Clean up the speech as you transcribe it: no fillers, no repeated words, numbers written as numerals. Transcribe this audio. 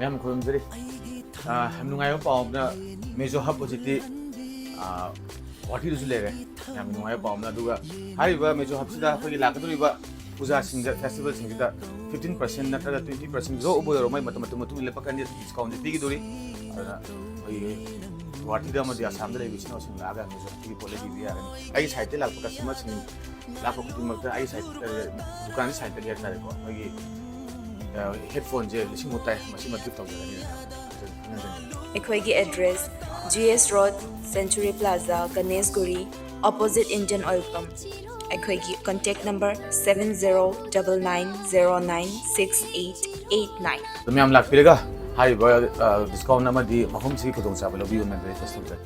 ma'am खुरमजरी हम नुंगायो पावना मेजो hub होजिति Guwahati दुसु लेरे हम नुंगायो पावना दुगा हारिबा मेजो हबसिदा फगी लाकदुरिबा पूजा सिंग फेस्टिवल सिंगदा 15% नत्रगा 20% जो उबो मै मत मत मत लेपकनि डिस्काउंट पिगी दुरी अदना फगी गुवाहाटी दा मदि आसाम दा लेबिसिनो सिंग लागा मेजो पिगी पोले बिबि यारनि आई साइड ते लापका कस्टमर सिंग लापक कुमक आई साइड दुकान साइड ते गेट तारेको फगी हेडफोन जे लिसिंग होता है मसी मत गिफ्ट तौजगनि अखोइगी address GS Road Century Plaza Ganeshguri opposite Indian Oil Pump अखोइगी contact number 7099096889 तो मैं हम लाख पिलेगा हाई डिस्काउंट नंबर दी महम सी खुदों चाबलो भी उन्हें बेस्ट होता है